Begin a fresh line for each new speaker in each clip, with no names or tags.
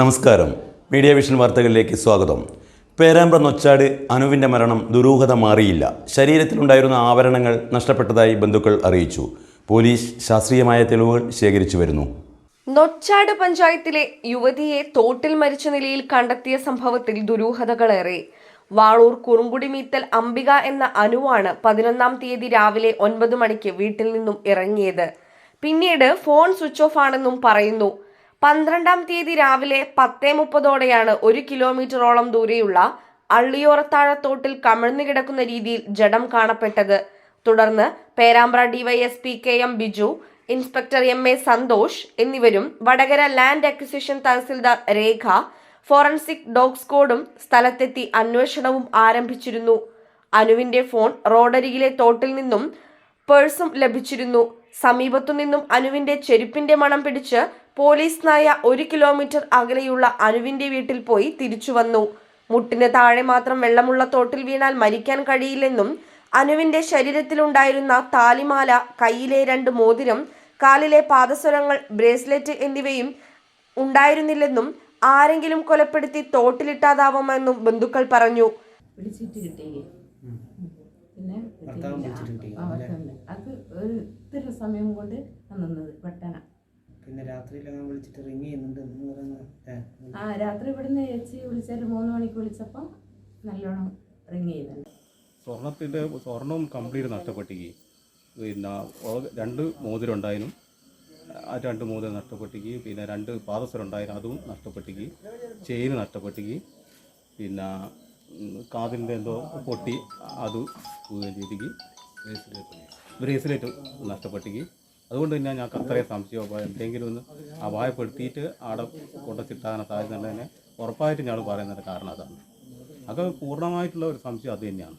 നമസ്കാരം. Media vision വാർത്തകളിലേക്ക് സ്വാഗതം. പേരാമ്പ്ര നൊച്ചാട് അനുവിൻ്റെ മരണം ദുരൂഹത മാറിയില്ല. ശരീരത്തിലുണ്ടായിരുന്ന ആഭരണങ്ങൾ നഷ്ടപ്പെട്ടതായി ബന്ധുക്കൾ അറിയിച്ചു. പോലീസ് ശാസ്ത്രീയമായ തെളിവുകൾ ശേഖരിച്ചു വരുന്നു.
നൊച്ചാട് പഞ്ചായത്തിലെ യുവതിയെ തോട്ടിൽ മരിച്ച നിലയിൽ കണ്ടെത്തിയ സംഭവത്തിൽ ദുരൂഹതകളേറെ. വാളൂർ കുറുങ്കുടി മീത്തൽ അംബിക എന്ന അനുവാണ് 11-ാം തീയതി രാവിലെ 9 മണിക്ക് വീട്ടിൽ നിന്നും ഇറങ്ങിയത്. പിന്നീട് ഫോൺ സ്വിച്ച് ഓഫ് ആണെന്നും പറയുന്നു. 12-ാം തീയതി രാവിലെ 10:30ഓടെയാണ് 1 കിലോമീറ്ററോളം ദൂരെയുള്ള അള്ളിയോറത്താഴത്തോട്ടിൽ കമിഴ്ന്നു കിടക്കുന്ന രീതിയിൽ ജഡം കാണപ്പെട്ടത്. തുടർന്ന് Perambra DYSP KM Biju, inspector MA Santhosh എന്നിവരും Vadakara land acquisition tahsildar Rekha, forensic dog സ്ക്വാഡും സ്ഥലത്തെത്തി അന്വേഷണവും ആരംഭിച്ചിരുന്നു. അനുവിന്റെ ഫോൺ റോഡരികിലെ തോട്ടിൽ നിന്നും പേഴ്സും ലഭിച്ചിരുന്നു. സമീപത്തുനിന്നും അനുവിന്റെ ചെരുപ്പിന്റെ മണം പിടിച്ച് പോലീസ് നായ 1 കിലോമീറ്റർ അകലെയുള്ള അനുവിന്റെ വീട്ടിൽ പോയി തിരിച്ചു വന്നു. മുട്ടിന് താഴെ മാത്രം വെള്ളമുള്ള തോട്ടിൽ വീണാൽ മരിക്കാൻ കഴിയില്ലെന്നും അനുവിന്റെ ശരീരത്തിലുണ്ടായിരുന്ന താലിമാല, കയ്യിലെ 2 മോതിരം, കാലിലെ പാദസരങ്ങൾ, ബ്രേസ്ലെറ്റ് എന്നിവയും ഉണ്ടായിരുന്നില്ലെന്നും ആരെങ്കിലും കൊലപ്പെടുത്തി തോട്ടിലിട്ടാതാവുമെന്നും ബന്ധുക്കൾ പറഞ്ഞു.
സമയം കൊണ്ട് പെട്ടെന്ന്
പിന്നെ രാത്രിയിൽ വിളിച്ചിട്ട് റിങ് ചെയ്യുന്നുണ്ട്.
രാത്രി ഇവിടുന്ന് ചേച്ചി വിളിച്ചിട്ട് 3 മണിക്ക് വിളിച്ചപ്പോൾ നല്ലോണം റിങ് ചെയ്യുന്നുണ്ട്.
സ്വർണവും കംപ്ലീറ്റ് നഷ്ടപ്പെട്ടിക്ക്. പിന്നെ 2 മോതിരം ഉണ്ടായിരുന്നു, ആ 2 മോതിരം നഷ്ടപ്പെട്ടിക്ക്. പിന്നെ 2 പാദസരം ഉണ്ടായിരുന്നു, അതും നഷ്ടപ്പെട്ടിക്ക്. ചെയിന് നഷ്ടപ്പെട്ടിക്ക്. പിന്നെ കാതിൻ്റെ എന്തോ പൊട്ടി, അത് ചെയ്തിക്ക്. ബ്രേസ്ലെറ്റ് നഷ്ടപ്പെട്ടിക്ക്. അതുകൊണ്ട് തന്നെ ഞങ്ങൾക്ക് അത്രയും സംശയം. എന്തെങ്കിലും ഒന്ന് അപായപ്പെടുത്തിയിട്ട് അവിടെ കൊണ്ടുവച്ചിട്ടാകാൻ സാധ്യതയുള്ളതിനെ ഉറപ്പായിട്ട് ഞങ്ങൾ പറയുന്നതിൻ്റെ കാരണം അതാണ്. അത് പൂർണ്ണമായിട്ടുള്ള ഒരു സംശയം അത് തന്നെയാണ്.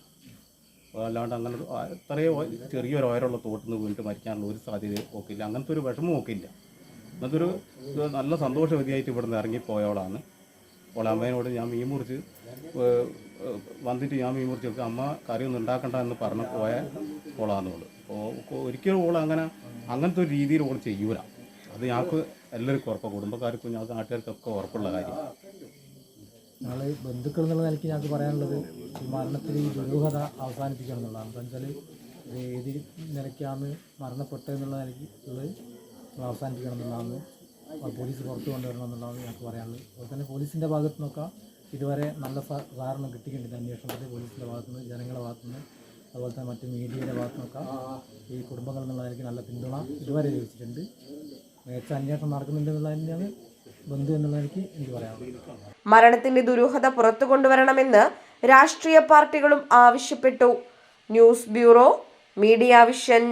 അല്ലാണ്ട് അങ്ങനെ അത്രയും ചെറിയൊരു ഉയരമുള്ള തോട്ടിൽ നിന്ന് വീണിട്ട് മരിക്കാനുള്ള ഒരു സാധ്യത നോക്കില്ല. അങ്ങനത്തെ ഒരു വിഷമം നോക്കില്ല. അങ്ങനത്തെ ഒരു നല്ല സന്തോഷവതിയായിട്ട് ഇവിടെ നിന്ന് ഇറങ്ങിപ്പോയവളാണ്. അപ്പോൾ അമ്മേനോട് ഞാൻ മീൻ മുറിച്ച് വന്നിട്ട് ഞാൻ മീൻ മുറിച്ച് വെക്കുക, അമ്മ കറിയൊന്നും ഉണ്ടാക്കണ്ട എന്ന് പറഞ്ഞ് പോയ ഓളാണെന്നുള്ളു. അപ്പോൾ ഒരിക്കലും അങ്ങനത്തെ ഒരു രീതിയിൽ ഓൾ ചെയ്യൂല. അത് ഞങ്ങൾക്ക് എല്ലാവർക്കും ഉറപ്പാണ്, കുടുംബക്കാർക്കും ഞങ്ങൾക്ക് നാട്ടുകാർക്കൊക്കെ ഉറപ്പുള്ള കാര്യം.
ഞങ്ങൾ ബന്ധുക്കൾ എന്നുള്ള നിലയ്ക്ക് ഞങ്ങൾക്ക് പറയാനുള്ളത് ഈ മരണത്തിൽ ഈ ദുരൂഹത അവസാനിപ്പിക്കണം എന്നുള്ളതാണ്. എന്താ വെച്ചാൽ ഏത് നിലയ്ക്കാണ് മരണപ്പെട്ടതെന്നുള്ള നിലയ്ക്ക് ഉള്ളത് അവസാനിപ്പിക്കണം എന്നുള്ളതാണ്. പോലീസ് പുറത്തു കൊണ്ടുവരണം എന്നുള്ളതാണ് ഞങ്ങൾക്ക് പറയാനുള്ളത്. അതുപോലെ തന്നെ പോലീസിൻ്റെ ഭാഗത്തു നിന്നൊക്കെ ഇതുവരെ നല്ല സഹകരണം കിട്ടിയിട്ടുണ്ട്. അന്വേഷണത്തിൽ പോലീസിൻ്റെ ഭാഗത്തുനിന്ന്, ജനങ്ങളുടെ ഭാഗത്തുനിന്ന്, അതുപോലെ തന്നെ മറ്റ് മീഡിയയുടെ ഭാഗത്തുനിന്നൊക്കെ ഈ കുടുംബങ്ങൾ എന്നുള്ള നിലയ്ക്ക് നല്ല പിന്തുണ ഇതുവരെ ലഭിച്ചിട്ടുണ്ട്. മികച്ച അന്വേഷണം നടക്കുന്നുണ്ട് എന്നുള്ളത് തന്നെയാണ് ബന്ധു എന്നുള്ള നിലയ്ക്ക് എനിക്ക് പറയാനുള്ളത്.
മരണത്തിന്റെ ദുരൂഹത പുറത്തു കൊണ്ടുവരണമെന്ന് രാഷ്ട്രീയ പാർട്ടികളും ആവശ്യപ്പെട്ടു. News bureau, media vision.